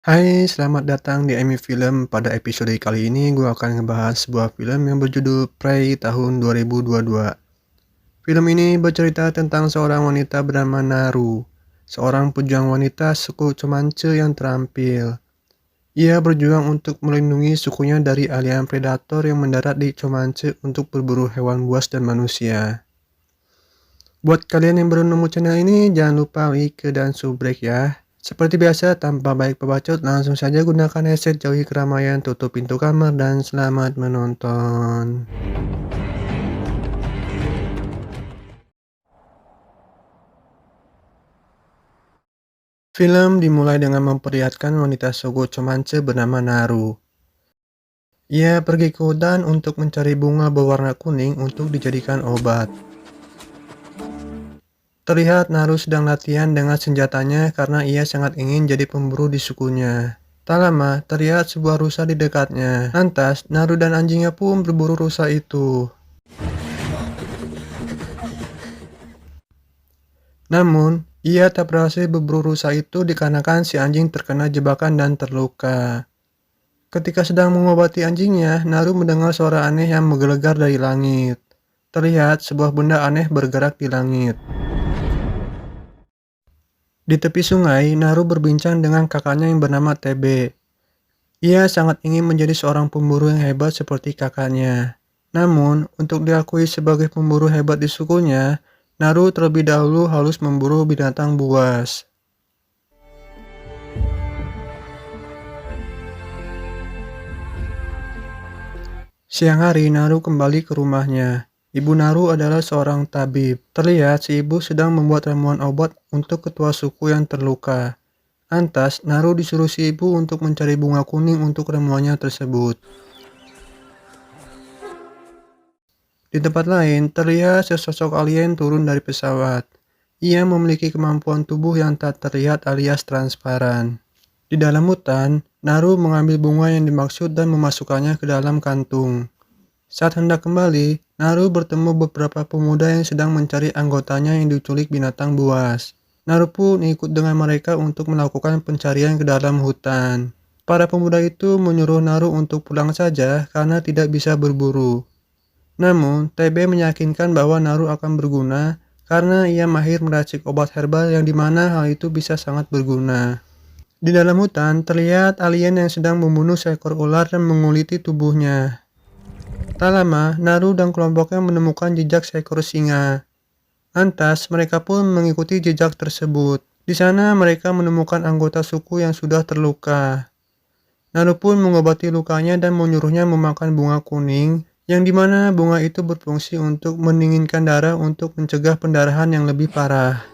Hai, selamat datang di Emi Film. Pada episode kali ini gue akan ngebahas sebuah film yang berjudul Prey tahun 2022. Film ini bercerita tentang seorang wanita bernama Naru, seorang pejuang wanita suku Comanche yang terampil. Ia berjuang untuk melindungi sukunya dari alien predator yang mendarat di Comanche untuk berburu hewan buas dan manusia. Buat kalian yang baru nemu channel ini, jangan lupa like dan subrek ya. Seperti biasa, tanpa baik pebacot, langsung saja gunakan headset, jauhi keramaian, tutup pintu kamar, dan selamat menonton. Film dimulai dengan memperlihatkan wanita suku Comanche bernama Naru. Ia pergi ke hutan untuk mencari bunga berwarna kuning untuk dijadikan obat. Terlihat Naru sedang latihan dengan senjatanya karena ia sangat ingin jadi pemburu di sukunya. Tak lama, terlihat sebuah rusa di dekatnya. Lantas, Naru dan anjingnya pun berburu rusa itu. Namun, ia tak berhasil berburu rusa itu dikarenakan si anjing terkena jebakan dan terluka. Ketika sedang mengobati anjingnya, Naru mendengar suara aneh yang menggelegar dari langit. Terlihat sebuah benda aneh bergerak di langit. Di tepi sungai, Naru berbincang dengan kakaknya yang bernama TB. Ia sangat ingin menjadi seorang pemburu yang hebat seperti kakaknya. Namun, untuk diakui sebagai pemburu hebat di sukunya, Naru terlebih dahulu harus memburu binatang buas. Siang hari, Naru kembali ke rumahnya. Ibu Naru adalah seorang tabib. Terlihat si ibu sedang membuat ramuan obat untuk ketua suku yang terluka. Lantas, Naru disuruh si ibu untuk mencari bunga kuning untuk ramuannya tersebut. Di tempat lain, terlihat sesosok alien turun dari pesawat. Ia memiliki kemampuan tubuh yang tak terlihat alias transparan. Di dalam hutan, Naru mengambil bunga yang dimaksud dan memasukkannya ke dalam kantung. Saat hendak kembali, Naru bertemu beberapa pemuda yang sedang mencari anggotanya yang diculik binatang buas. Naru pun ikut dengan mereka untuk melakukan pencarian ke dalam hutan. Para pemuda itu menyuruh Naru untuk pulang saja karena tidak bisa berburu. Namun, TB meyakinkan bahwa Naru akan berguna karena ia mahir meracik obat herbal yang dimana hal itu bisa sangat berguna. Di dalam hutan, terlihat alien yang sedang membunuh seekor ular dan menguliti tubuhnya. Tak lama, Naru dan kelompoknya menemukan jejak seekor singa. Lantas, mereka pun mengikuti jejak tersebut. Di sana, mereka menemukan anggota suku yang sudah terluka. Naru pun mengobati lukanya dan menyuruhnya memakan bunga kuning, yang dimana bunga itu berfungsi untuk mendinginkan darah untuk mencegah pendarahan yang lebih parah.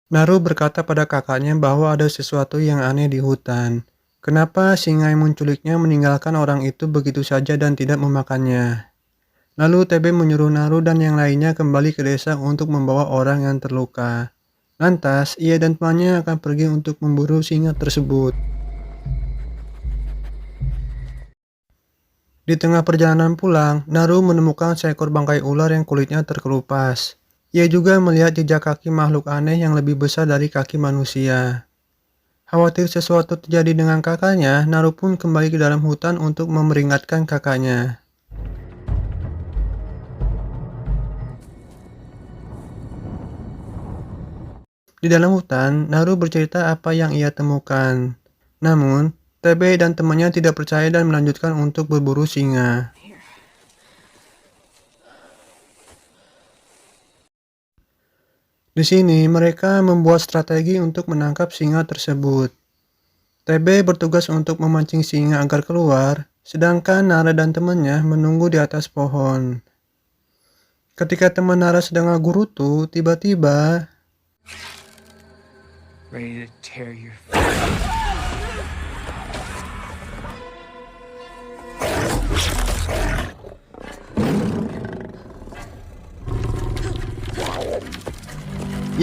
Naru berkata pada kakaknya bahwa ada sesuatu yang aneh di hutan. Kenapa singa yang menculiknya meninggalkan orang itu begitu saja dan tidak memakannya? Lalu TB menyuruh Naru dan yang lainnya kembali ke desa untuk membawa orang yang terluka. Lantas, ia dan temannya akan pergi untuk memburu singa tersebut. Di tengah perjalanan pulang, Naru menemukan seekor bangkai ular yang kulitnya terkelupas. Ia juga melihat jejak kaki makhluk aneh yang lebih besar dari kaki manusia. Khawatir sesuatu terjadi dengan kakaknya, Naru pun kembali ke dalam hutan untuk memperingatkan kakaknya. Di dalam hutan, Naru bercerita apa yang ia temukan. Namun, TB dan temannya tidak percaya dan melanjutkan untuk berburu singa. Di sini, mereka membuat strategi untuk menangkap singa tersebut. TB bertugas untuk memancing singa agar keluar, sedangkan Nara dan temannya menunggu di atas pohon. Ketika teman Nara sedang ngagurutu, tiba-tiba Ready to tear your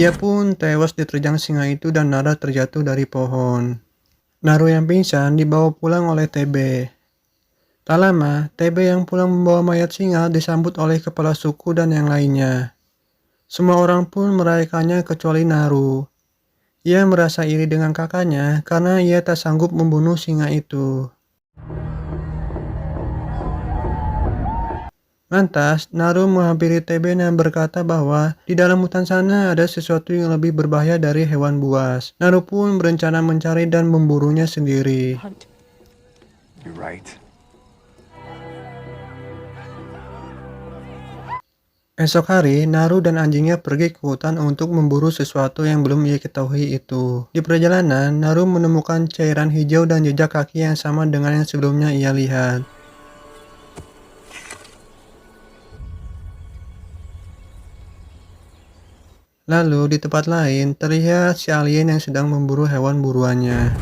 ia pun tewas diterjang singa itu dan Nara terjatuh dari pohon. Naru yang pingsan dibawa pulang oleh TB. Tak lama, TB yang pulang membawa mayat singa disambut oleh kepala suku dan yang lainnya. Semua orang pun merayakannya kecuali Naru. Ia merasa iri dengan kakaknya karena ia tak sanggup membunuh singa itu. Lantas, Naru menghampiri Tebe dan berkata bahwa di dalam hutan sana ada sesuatu yang lebih berbahaya dari hewan buas. Naru pun berencana mencari dan memburunya sendiri. Hunt. You're right. Esok hari, Naru dan anjingnya pergi ke hutan untuk memburu sesuatu yang belum ia ketahui itu. Di perjalanan, Naru menemukan cairan hijau dan jejak kaki yang sama dengan yang sebelumnya ia lihat. Lalu, di tempat lain, terlihat si alien yang sedang memburu hewan buruannya.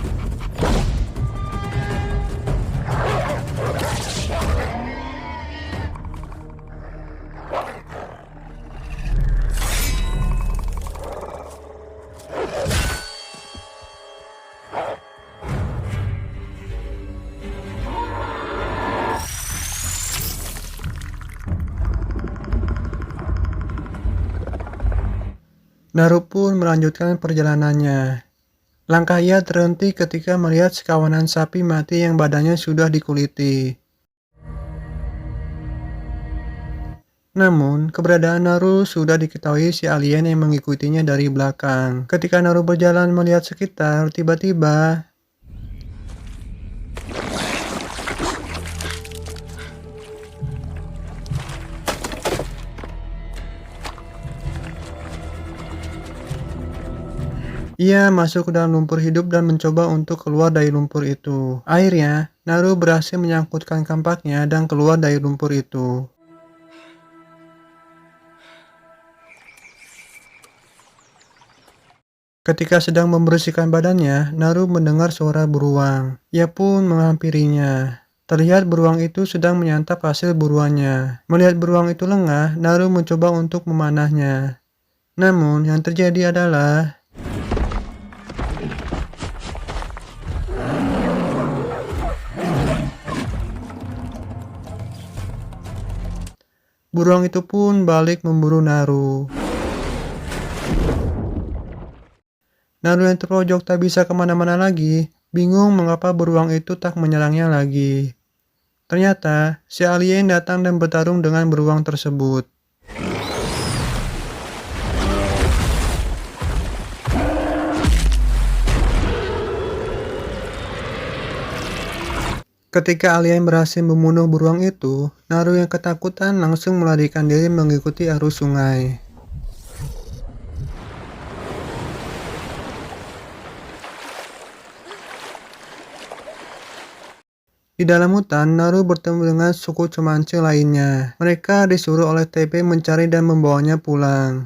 Naru pun melanjutkan perjalanannya. Langkah ia terhenti ketika melihat sekawanan sapi mati yang badannya sudah dikuliti. Namun, keberadaan Naru sudah diketahui si alien yang mengikutinya dari belakang. Ketika Naru berjalan melihat sekitar, tiba-tiba ia masuk ke dalam lumpur hidup dan mencoba untuk keluar dari lumpur itu. Akhirnya, Naru berhasil menyangkutkan kampaknya dan keluar dari lumpur itu. Ketika sedang membersihkan badannya, Naru mendengar suara beruang. Ia pun menghampirinya. Terlihat beruang itu sedang menyantap hasil buruannya. Melihat beruang itu lengah, Naru mencoba untuk memanahnya. Namun, yang terjadi adalah beruang itu pun balik memburu Naru. Naru yang terpojok tak bisa kemana-mana lagi, bingung mengapa beruang itu tak menyerangnya lagi. Ternyata, si alien datang dan bertarung dengan beruang tersebut. Ketika alien berhasil membunuh beruang itu, Naru yang ketakutan langsung melarikan diri mengikuti arus sungai. Di dalam hutan, Naru bertemu dengan suku Comanche lainnya. Mereka disuruh oleh Tepe mencari dan membawanya pulang.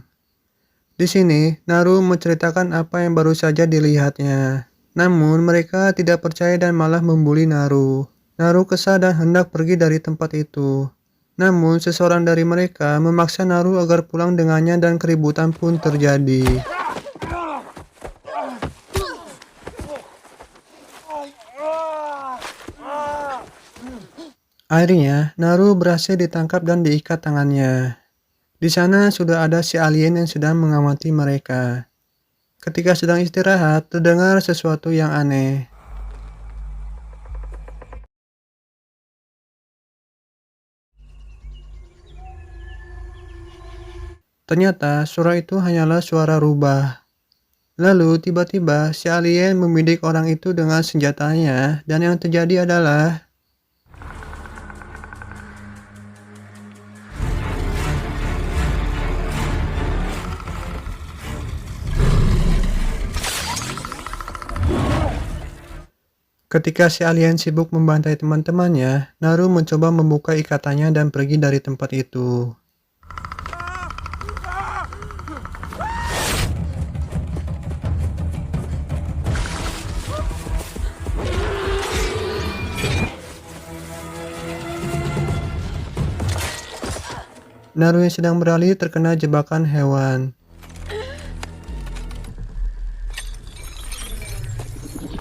Di sini, Naru menceritakan apa yang baru saja dilihatnya. Namun, mereka tidak percaya dan malah membuli Naru. Naru kesal dan hendak pergi dari tempat itu. Namun, seseorang dari mereka memaksa Naru agar pulang dengannya dan keributan pun terjadi. Akhirnya, Naru berhasil ditangkap dan diikat tangannya. Di sana sudah ada si alien yang sedang mengamati mereka. Ketika sedang istirahat, terdengar sesuatu yang aneh. Ternyata suara itu hanyalah suara rubah. Lalu tiba-tiba si alien membidik orang itu dengan senjatanya dan yang terjadi adalah ketika si alien sibuk membantai teman-temannya, Naru mencoba membuka ikatannya dan pergi dari tempat itu. Naru yang sedang berlari terkena jebakan hewan.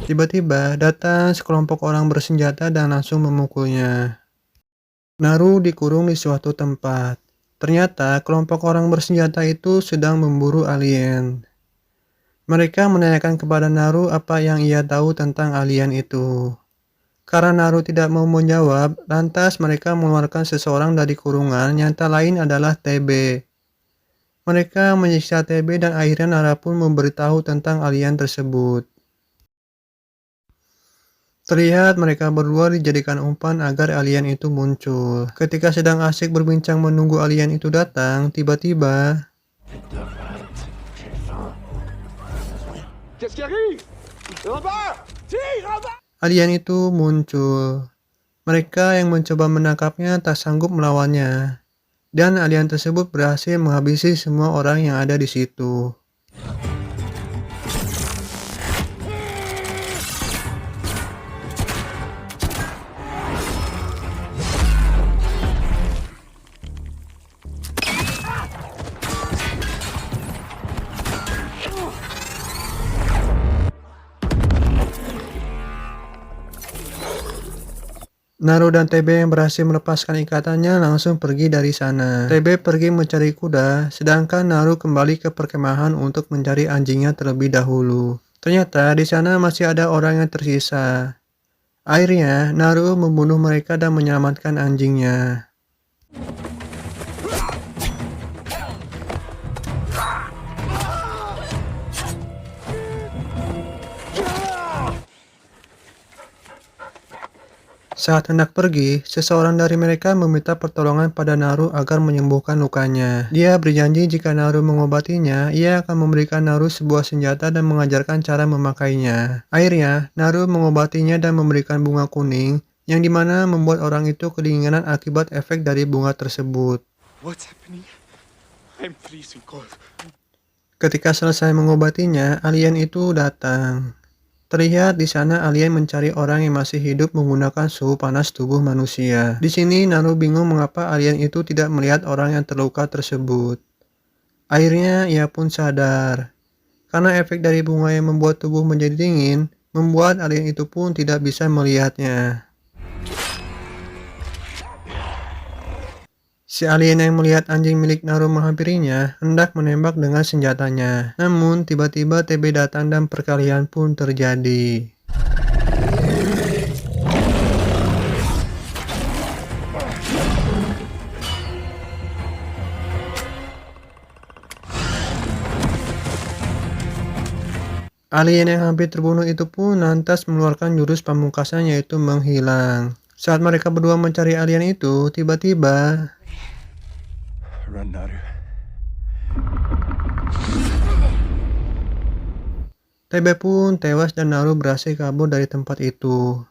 Tiba-tiba datang sekelompok orang bersenjata dan langsung memukulnya. Naru dikurung di suatu tempat. Ternyata kelompok orang bersenjata itu sedang memburu alien. Mereka menanyakan kepada Naru apa yang ia tahu tentang alien itu. Karena Naru tidak mau menjawab, lantas mereka mengeluarkan seseorang dari kurungan yang tak lain adalah TB. Mereka menyiksa TB dan akhirnya Nara pun memberitahu tentang alien tersebut. Terlihat mereka berdua dijadikan umpan agar alien itu muncul. Ketika sedang asik berbincang menunggu alien itu datang, tiba-tiba Qu'est-ce qui arrive? Là-bas! Tire, là-bas! alien itu muncul. Mereka yang mencoba menangkapnya tak sanggup melawannya. Dan alien tersebut berhasil menghabisi semua orang yang ada di situ. Naru dan TB yang berhasil melepaskan ikatannya langsung pergi dari sana. TB pergi mencari kuda, sedangkan Naru kembali ke perkemahan untuk mencari anjingnya terlebih dahulu. Ternyata di sana masih ada orang yang tersisa. Akhirnya, Naru membunuh mereka dan menyelamatkan anjingnya. Saat hendak pergi, seseorang dari mereka meminta pertolongan pada Naru agar menyembuhkan lukanya. Dia berjanji jika Naru mengobatinya, ia akan memberikan Naru sebuah senjata dan mengajarkan cara memakainya. Akhirnya, Naru mengobatinya dan memberikan bunga kuning, yang dimana membuat orang itu kedinginan akibat efek dari bunga tersebut. What's happening? I'm freezing cold. Ketika selesai mengobatinya, alien itu datang. Terlihat di sana alien mencari orang yang masih hidup menggunakan suhu panas tubuh manusia. Di sini Naru bingung mengapa alien itu tidak melihat orang yang terluka tersebut. Akhirnya ia pun sadar. Karena efek dari bunga yang membuat tubuh menjadi dingin, membuat alien itu pun tidak bisa melihatnya. Si alien yang melihat anjing milik Naru menghampirinya, hendak menembak dengan senjatanya. Namun, tiba-tiba TB datang dan perkelahian pun terjadi. Alien yang hampir terbunuh itu pun lantas mengeluarkan jurus pamungkasnya yaitu menghilang. Saat mereka berdua mencari alien itu, tiba-tiba Run, Naru. TB pun tewas dan Naru berhasil kabur dari tempat itu.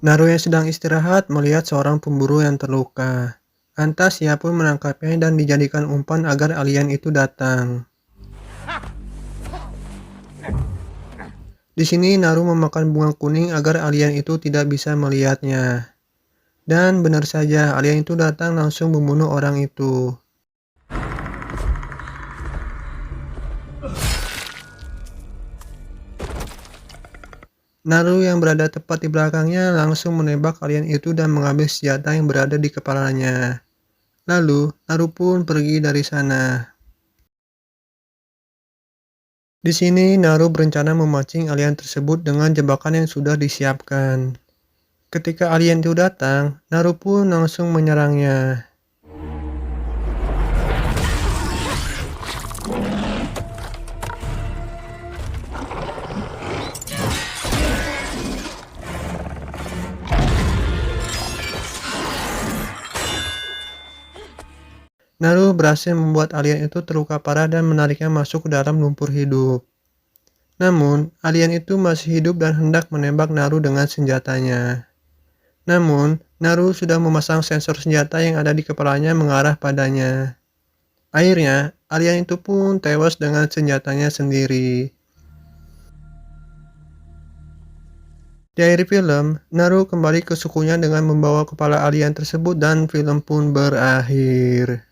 Naru yang sedang istirahat melihat seorang pemburu yang terluka. Lantas ia pun menangkapnya dan dijadikan umpan agar alien itu datang. Di sini Naru memakan bunga kuning agar alien itu tidak bisa melihatnya. Dan benar saja alien itu datang langsung membunuh orang itu. Naru yang berada tepat di belakangnya langsung menembak alien itu dan mengambil senjata yang berada di kepalanya. Lalu, Naru pun pergi dari sana. Di sini, Naru berencana memancing alien tersebut dengan jebakan yang sudah disiapkan. Ketika alien itu datang, Naru pun langsung menyerangnya. Naru berhasil membuat alien itu terluka parah dan menariknya masuk ke dalam lumpur hidup. Namun, alien itu masih hidup dan hendak menembak Naru dengan senjatanya. Namun, Naru sudah memasang sensor senjata yang ada di kepalanya mengarah padanya. Akhirnya, alien itu pun tewas dengan senjatanya sendiri. Di akhir film, Naru kembali ke sukunya dengan membawa kepala alien tersebut dan film pun berakhir.